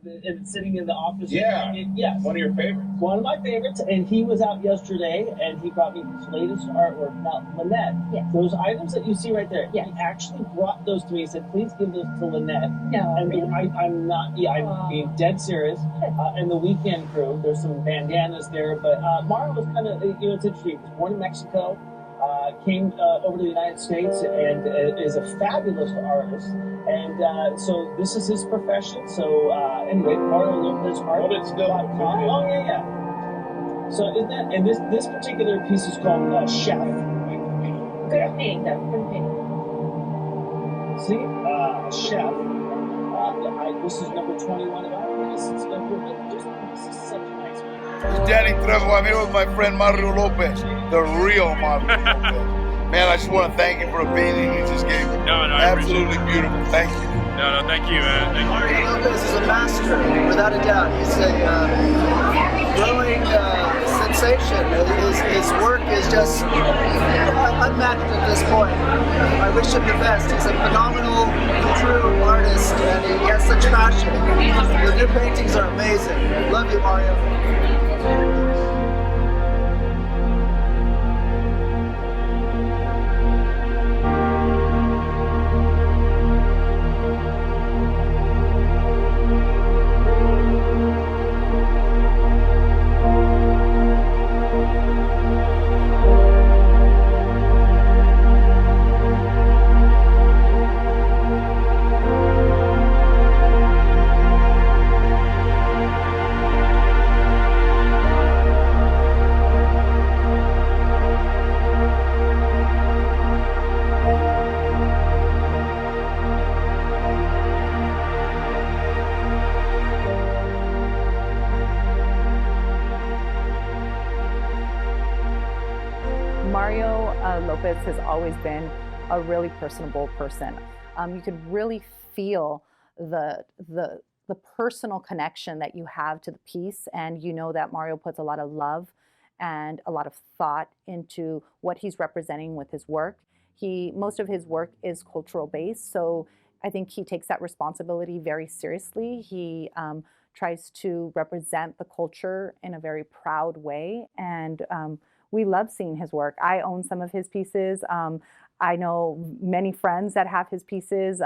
and sitting in the office. Yeah. Yes. One of your favorites. One of my favorites, and he was out yesterday, and he brought me his latest artwork. Now, Lynette, those items that you see right there, he actually brought those to me. He said, "Please give those to Lynette." No, and really? I'm not. Yeah, I'm being dead serious. And the Weekend crew, there's some bandanas there, but Mario was kind of, it's interesting. He was born in Mexico. Came over to the United States and is a fabulous artist. And so this is his profession. So anyway, Mario Lopez Art.com. Oh yeah. So isn't that, and this particular piece is called Chef. Good painting, though. Good painting. See, Chef. This is number 21 of our piece. This is such a nice piece. Danny Trejo, I'm here with my friend Mario Lopez, the real Mario Lopez. Man, I just want to thank you for the painting you just gave me. No, absolutely beautiful. Thank you. No, thank you, man. Thank you. Mario Lopez is a master, without a doubt. He's a growing sensation. His work is just unmatched at this point. I wish him the best. He's a phenomenal, true artist, and he has such passion. The new paintings are amazing. Love you, Mario. Mario Lopez has always been a really personable person. You could really feel the personal connection that you have to the piece, and you know that Mario puts a lot of love and a lot of thought into what he's representing with his work. Most of his work is cultural based, so I think he takes that responsibility very seriously. He tries to represent the culture in a very proud way, and we love seeing his work. I own some of his pieces. I know many friends that have his pieces.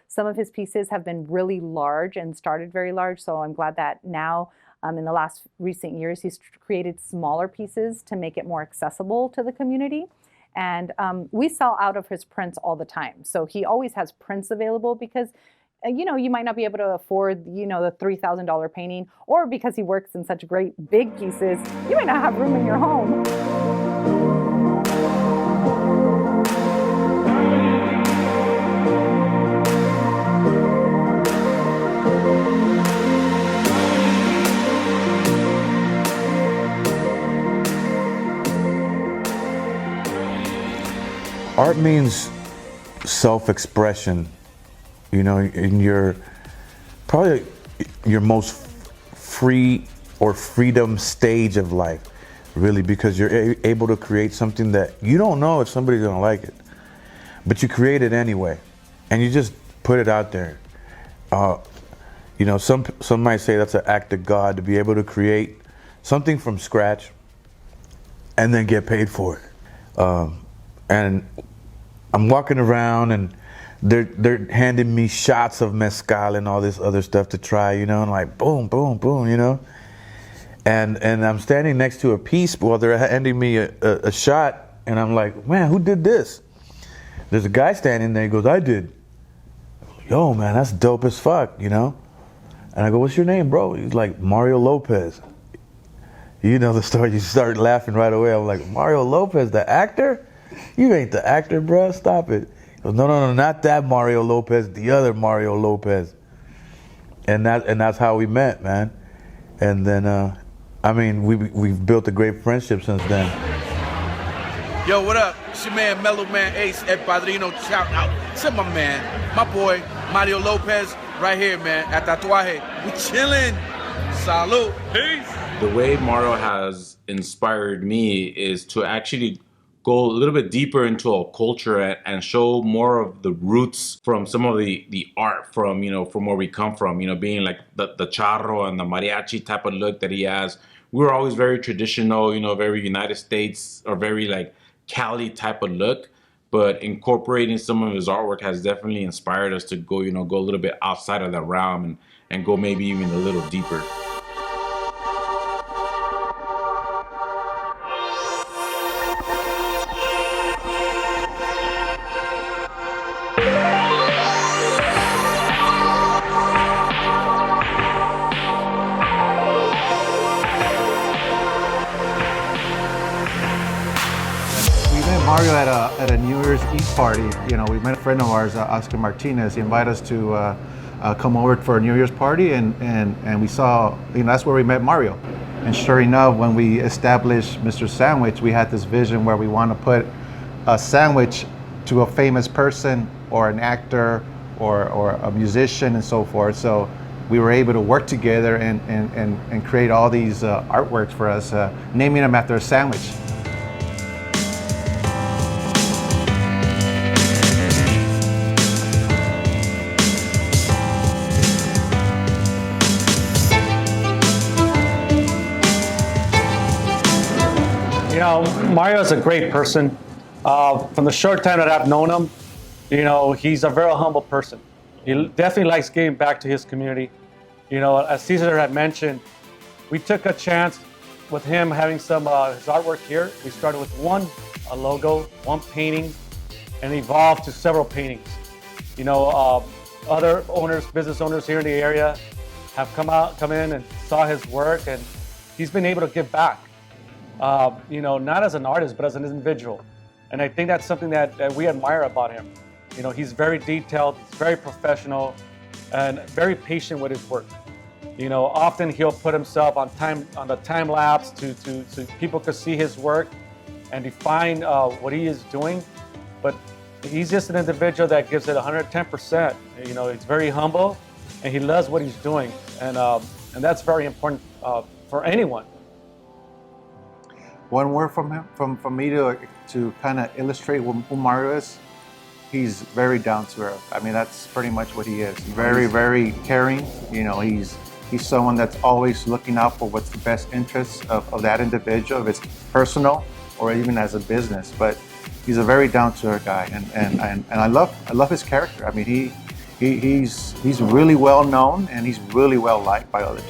Some of his pieces have been really large and started very large, so I'm glad that now in the last recent years he's created smaller pieces to make it more accessible to the community. And we sell out of his prints all the time. So he always has prints available because you might not be able to afford, the $3,000 painting, or because he works in such great big pieces, you might not have room in your home. Art means self-expression, in your probably your most free or freedom stage of life, really, because you're able to create something that you don't know if somebody's gonna like it, but you create it anyway, and you just put it out there. Some might say that's an act of God, to be able to create something from scratch and then get paid for it. And I'm walking around and they're handing me shots of mezcal and all this other stuff to try, and like boom, boom, boom, and I'm standing next to a piece while they're handing me a shot, and I'm like, man, who did this? There's a guy standing there, he goes, I did. Yo, man, that's dope as fuck, And I go, what's your name, bro? He's like, Mario Lopez. You know the story, you start laughing right away. I'm like, Mario Lopez, the actor? You ain't the actor, bro. Stop it. He goes, no, not that Mario Lopez, the other Mario Lopez. And that's how we met, man. And then, we've built a great friendship since then. Yo, what up? It's your man, Mellow Man Ace, El Padrino, shout out to my man, my boy, Mario Lopez, right here, man, at Tatuaje. We chillin'. Salud. Peace. The way Mario has inspired me is to actually go a little bit deeper into a culture and show more of the roots from some of the art from, from where we come from, being like the charro and the mariachi type of look that he has. We were always very traditional, very United States or very like Cali type of look, but incorporating some of his artwork has definitely inspired us to go, go a little bit outside of that realm and go maybe even a little deeper. Mario at a New Year's Eve party. We met a friend of ours, Oscar Martinez. He invited us to come over for a New Year's party, and we saw, that's where we met Mario. And sure enough, when we established Mr. Sandwich, we had this vision where we want to put a sandwich to a famous person or an actor or a musician and so forth. So we were able to work together and create all these artworks for us, naming them after a sandwich. Mario is a great person. From the short time that I've known him, he's a very humble person. He definitely likes giving back to his community. As Cesar had mentioned, we took a chance with him having some his artwork here. We started with one logo, one painting, and evolved to several paintings. Other owners, business owners here in the area have come in and saw his work, and he's been able to give back. Not as an artist, but as an individual. And I think that's something that we admire about him. He's very detailed, he's very professional, and very patient with his work. Often he'll put himself on the time lapse so people could see his work and define what he is doing. But he's just an individual that gives it 110%. He's very humble, and he loves what he's doing. And that's very important for anyone. One word from him, from me to kind of illustrate who Mario is. He's very down to earth. I mean, that's pretty much what he is. Very, very caring. He's someone that's always looking out for what's the best interests of that individual, if it's personal or even as a business. But he's a very down to earth guy, and I love his character. I mean, he's really well known, and he's really well liked by others.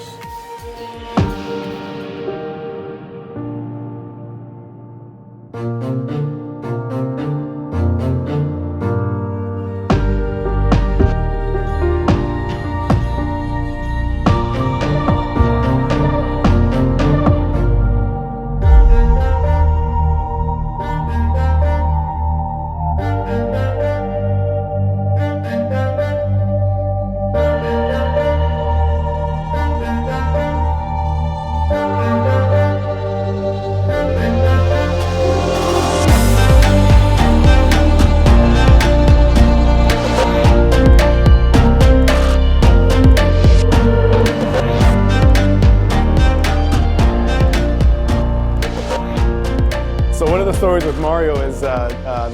Stories with Mario is,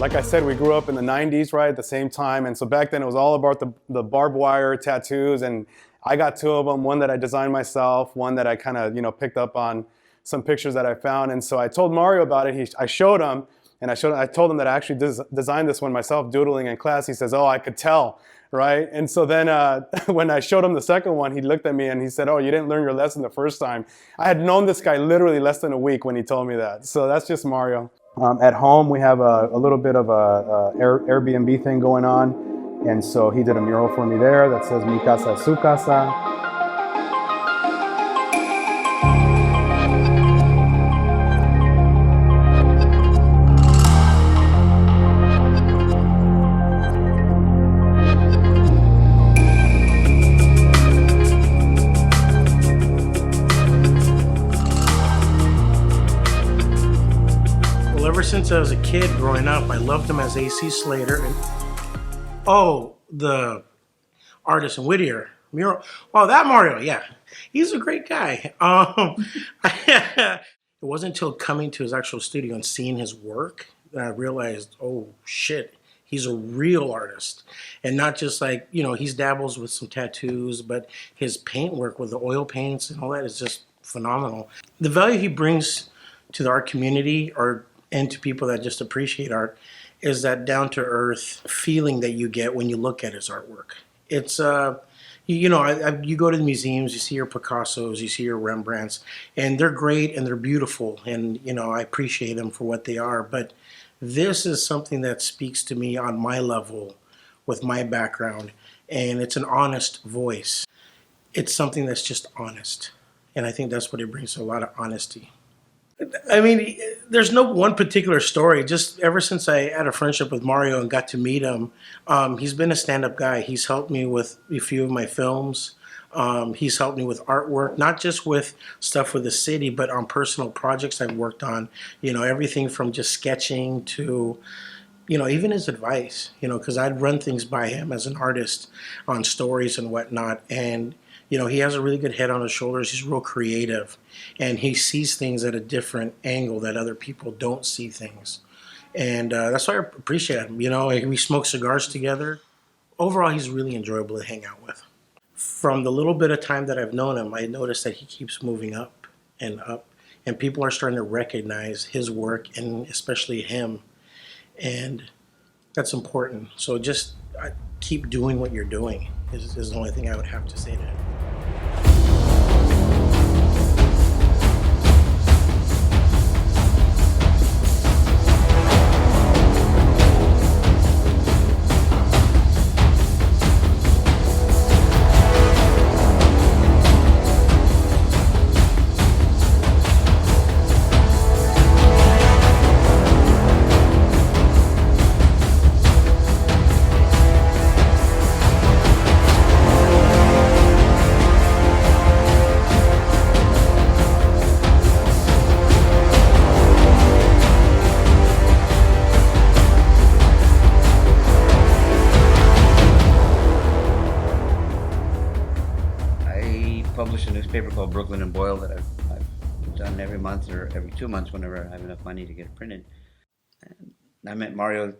like I said, we grew up in the 90s, right, at the same time. And so back then it was all about the barbed wire tattoos. And I got two of them, one that I designed myself, one that I kind of, picked up on some pictures that I found. And so I told Mario about it. I showed him, and I told him that I actually designed this one myself, doodling in class. He says, "Oh, I could tell." Right? And so then when I showed him the second one, he looked at me and he said, "Oh, you didn't learn your lesson the first time." I had known this guy literally less than a week when he told me that. So that's just Mario. At home, we have a little bit of a Airbnb thing going on. And so he did a mural for me there that says, "Mi casa es su casa." Ever since I was a kid growing up, I loved him as A.C. Slater. And the artist in Whittier. Mural. Oh, that Mario, yeah. He's a great guy. It wasn't until coming to his actual studio and seeing his work that I realized, oh shit, he's a real artist, and not just like, you know, he's dabbles with some tattoos, but his paint work with the oil paints and all that is just phenomenal. The value he brings to the art community, or and to people that just appreciate art, is that down to earth feeling that you get when you look at his artwork. It's you know, you go to the museums, you see your Picassos, you see your Rembrandts, and they're great and they're beautiful, and you know, I appreciate them for what they are. But this is something that speaks to me on my level, with my background, and it's an honest voice. It's something that's just honest, and I think that's what it brings, a lot of honesty. I mean, there's no one particular story. Just ever since I had a friendship with Mario and got to meet him, he's been a stand-up guy. He's helped me with a few of my films. He's helped me with artwork, not just with stuff for the city, but on personal projects I've worked on. You know, everything from just sketching to, you know, even his advice, you know, because I'd run things by him as an artist on stories and whatnot. And, you know, he has a really good head on his shoulders. He's real creative, and he sees things at a different angle that other people don't see things. And that's why I appreciate him. You know, we smoke cigars together. Overall, he's really enjoyable to hang out with. From the little bit of time that I've known him, I noticed that he keeps moving up and up, and people are starting to recognize his work, and especially him. And that's important. So just keep doing what you're doing is the only thing I would have to say to him. Publish a newspaper called Brooklyn and Boyle that I've done every month or every 2 months whenever I have enough money to get it printed. And I met Mario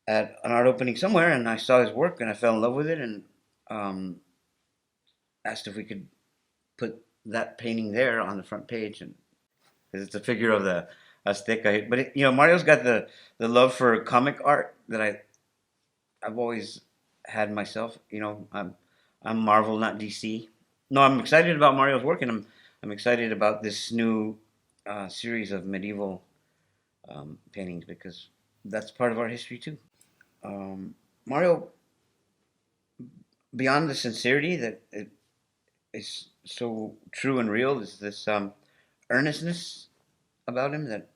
at an art opening somewhere, and I saw his work and I fell in love with it, and asked if we could put that painting there on the front page, and because it's a figure of the Azteca. But you know, Mario's got the love for comic art that I've always had myself. You know, I'm Marvel, not DC. No, I'm excited about Mario's work, and I'm excited about this new series of medieval paintings, because that's part of our history too. Mario, beyond the sincerity that it is so true and real, is this earnestness about him that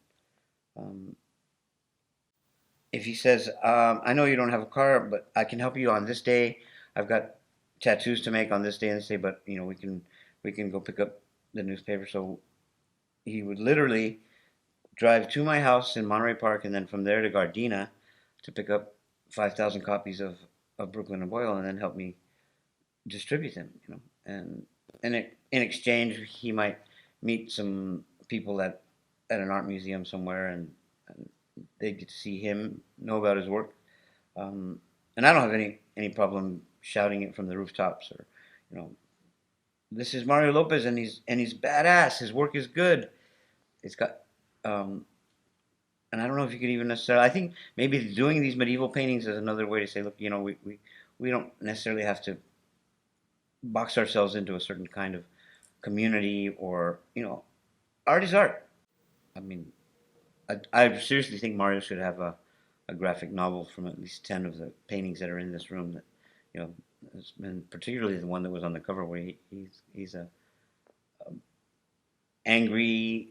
if he says, I know you don't have a car, but I can help you on this day. I've got tattoos to make on this day and this day, but you know, we can go pick up the newspaper. So he would literally drive to my house in Monterey Park, and then from there to Gardena to pick up 5,000 copies of Brooklyn and Boyle, and then help me distribute them. You know, and in exchange, he might meet some people at an art museum somewhere, and they get to see him, know about his work, and I don't have any problem shouting it from the rooftops, or you know, this is Mario Lopez, and he's badass. His work is good. It's got, and I don't know if you could even necessarily. I think maybe doing these medieval paintings is another way to say, look, you know, we don't necessarily have to box ourselves into a certain kind of community, or you know, art is art. I mean, I seriously think Mario should have a graphic novel from at least 10 of the paintings that are in this room. That, you know, and particularly the one that was on the cover, where he's a angry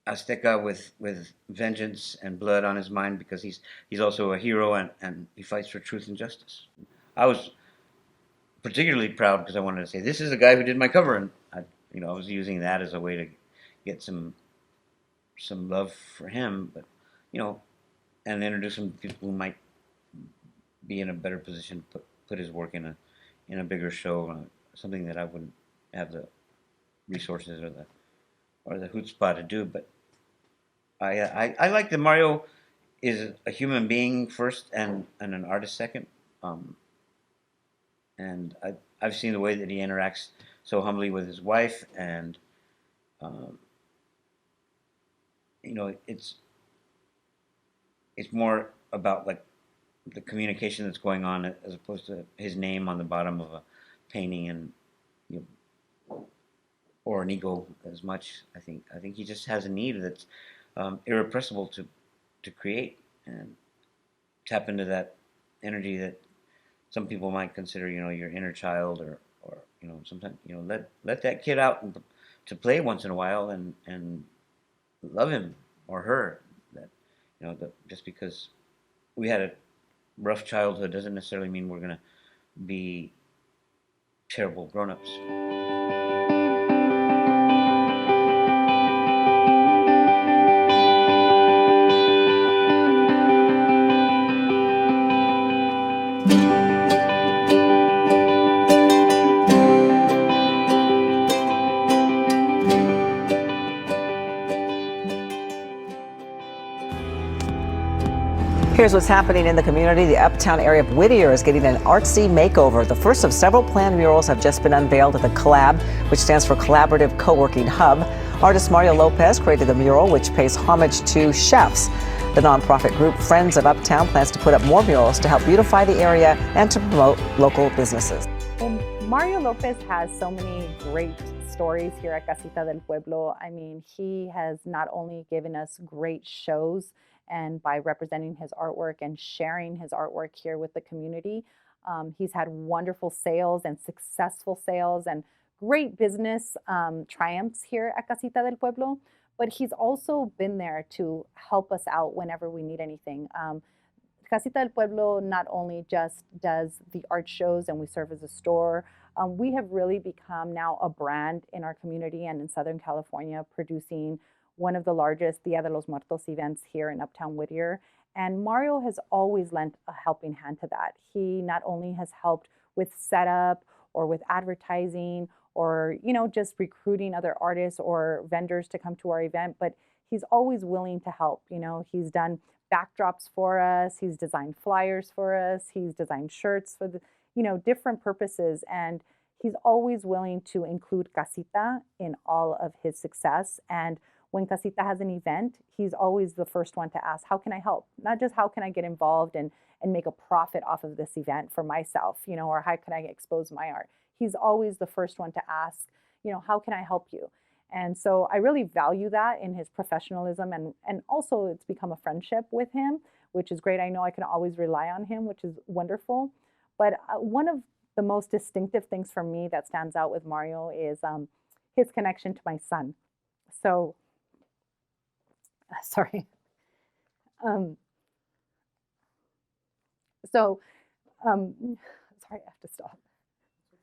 Azteca with vengeance and blood on his mind, because he's also a hero, and he fights for truth and justice. I was particularly proud because I wanted to say, this is the guy who did my cover, and I was using that as a way to get some love for him, but you know, and introduce him to people who might be in a better position to put his work in a bigger show, something that I wouldn't have the resources or the chutzpah to do. But I like that Mario is a human being first and an artist second. And I've seen the way that he interacts so humbly with his wife, and um, it's more about like the communication that's going on as opposed to his name on the bottom of a painting, and you know, or an ego as much. I think he just has a need that's irrepressible to create and tap into that energy that some people might consider, your inner child, or sometimes, let that kid out and to play once in a while, and love him or her. That just because we had a rough childhood doesn't necessarily mean we're gonna be terrible grown-ups. Here's what's happening in the community. The uptown area of Whittier is getting an artsy makeover. The first of several planned murals have just been unveiled at the Collab, which stands for Collaborative Co-working Hub. Artist Mario Lopez created the mural, which pays homage to chefs. The nonprofit group Friends of Uptown plans to put up more murals to help beautify the area and to promote local businesses. Well, Mario Lopez has so many great stories here at Casita del Pueblo. I mean, he has not only given us great shows, and by representing his artwork and sharing his artwork here with the community, he's had wonderful sales and successful sales and great business triumphs here at Casita del Pueblo. But he's also been there to help us out whenever we need anything. Casita del Pueblo not only just does the art shows and we serve as a store, we have really become now a brand in our community and in Southern California, producing one of the largest Dia de los Muertos events here in Uptown Whittier. And Mario has always lent a helping hand to that. He not only has helped with setup or with advertising or, just recruiting other artists or vendors to come to our event, but he's always willing to help. He's done backdrops for us, he's designed flyers for us, he's designed shirts for the, different purposes. And he's always willing to include Casita in all of his success. And when Casita has an event, he's always the first one to ask, how can I help? Not just how can I get involved and make a profit off of this event for myself, or how can I expose my art? He's always the first one to ask, how can I help you? And so I really value that in his professionalism, and also it's become a friendship with him, which is great. I know I can always rely on him, which is wonderful. But one of the most distinctive things for me that stands out with Mario is his connection to my son. So, sorry. Sorry, I have to stop.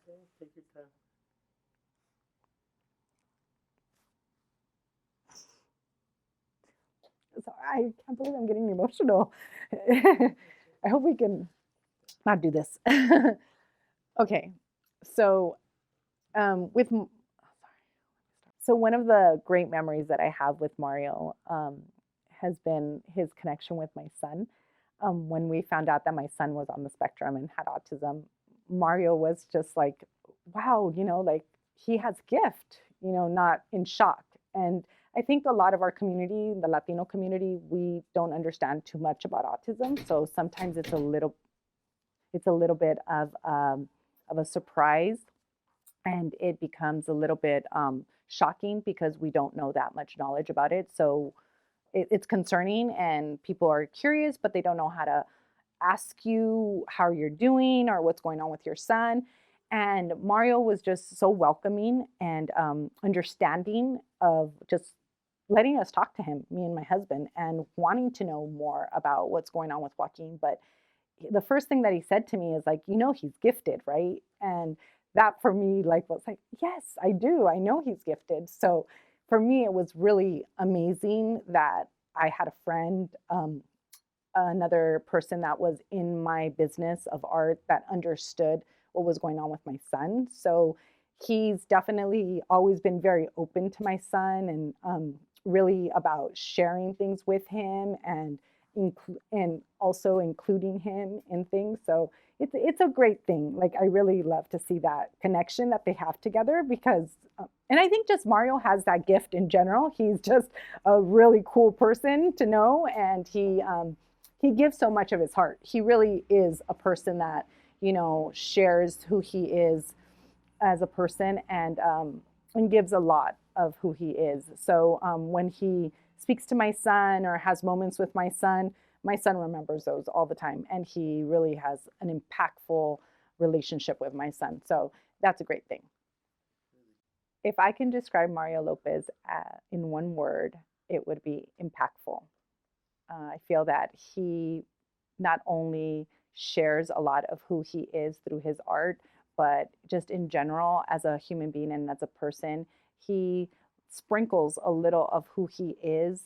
Okay, take your time. Sorry, I can't believe I'm getting emotional. I hope we can not do this. Okay, so so one of the great memories that I have with Mario has been his connection with my son. When we found out that my son was on the spectrum and had autism, Mario was just like, wow, like he has gift, not in shock. And I think a lot of our community, the Latino community, we don't understand too much about autism. So sometimes it's a little bit of a surprise, and it becomes a little bit shocking because we don't know that much knowledge about it. So it's concerning, and people are curious, but they don't know how to ask you how you're doing or what's going on with your son. And Mario was just so welcoming and understanding of just letting us talk to him, me and my husband, and wanting to know more about what's going on with Joaquin. But the first thing that he said to me is like, he's gifted, right? And that for me was like, yes, I do. I know he's gifted. So for me, it was really amazing that I had a friend, another person that was in my business of art that understood what was going on with my son. So he's definitely always been very open to my son and really about sharing things with him and also including him in things. So it's a great thing. Like, I really love to see that connection that they have together, because and I think just Mario has that gift in general. He's just a really cool person to know, and he gives so much of his heart. He really is a person that, you know, shares who he is as a person, and gives a lot of who he is. So when he speaks to my son or has moments with my son remembers those all the time, and he really has an impactful relationship with my son. So that's a great thing. If I can describe Mario Lopez in one word, it would be impactful. I feel that he not only shares a lot of who he is through his art, but just in general, as a human being and as a person, he sprinkles a little of who he is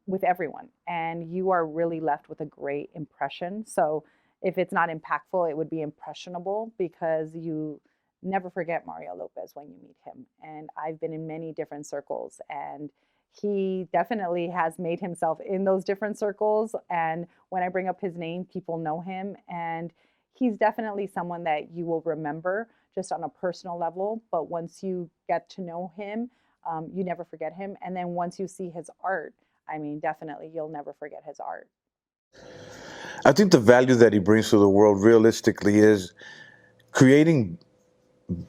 with everyone. And you are really left with a great impression. So if it's not impactful, it would be impressionable, because you never forget Mario Lopez when you meet him. And I've been in many different circles, and he definitely has made himself in those different circles. And when I bring up his name, people know him. And he's definitely someone that you will remember just on a personal level. But once you get to know him, you never forget him. And then once you see his art, I mean, definitely you'll never forget his art. I think the value that he brings to the world realistically is creating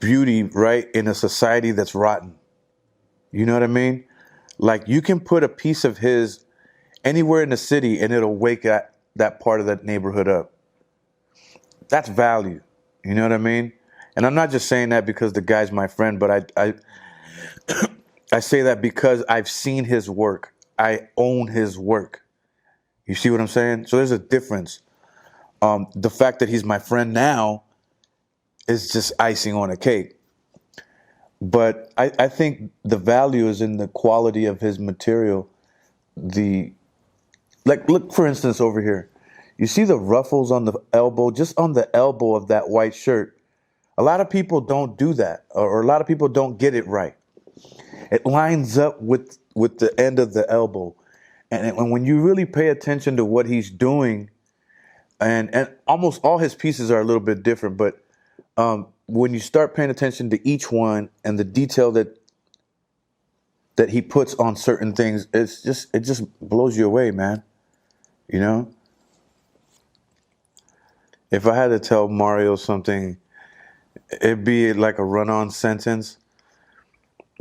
beauty, right, in a society that's rotten. You know what I mean? Like, you can put a piece of his anywhere in the city and it'll wake that part of that neighborhood up. That's value. You know what I mean? And I'm not just saying that because the guy's my friend, but I say that because I've seen his work. I own his work. You see what I'm saying? So there's a difference. The fact that he's my friend now is just icing on a cake. But I think the value is in the quality of his material. Look, for instance, over here. You see the ruffles on the elbow, just on the elbow of that white shirt. A lot of people don't do that, or a lot of people don't get it right. It lines up with the end of the elbow. And when you really pay attention to what he's doing, and almost all his pieces are a little bit different, but when you start paying attention to each one and the detail that he puts on certain things, it just blows you away, man. You know? If I had to tell Mario something, it'd be like a run-on sentence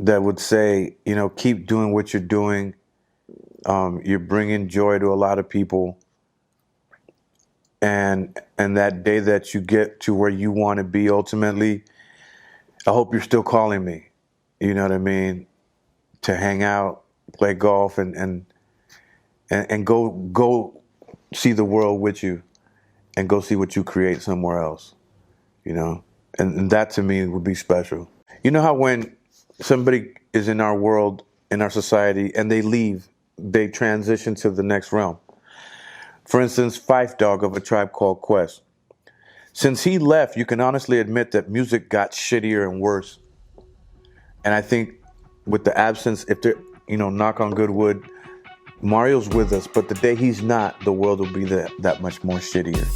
that would say, you know, keep doing what you're doing. You're bringing joy to a lot of people. And that day that you get to where you want to be ultimately, I hope you're still calling me. You know what I mean? To hang out, play golf, and go see the world with you, and go see what you create somewhere else. You know? And that to me would be special. You know how when somebody is in our world, in our society, and they leave, they transition to the next realm. For instance, Fife Dog of A Tribe Called Quest. Since he left, you can honestly admit that music got shittier and worse. And I think with the absence, if they're, you know, knock on good wood, Mario's with us, but the day he's not, the world will be that much more shittier.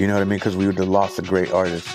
You know what I mean? Because we would have lost a great artist.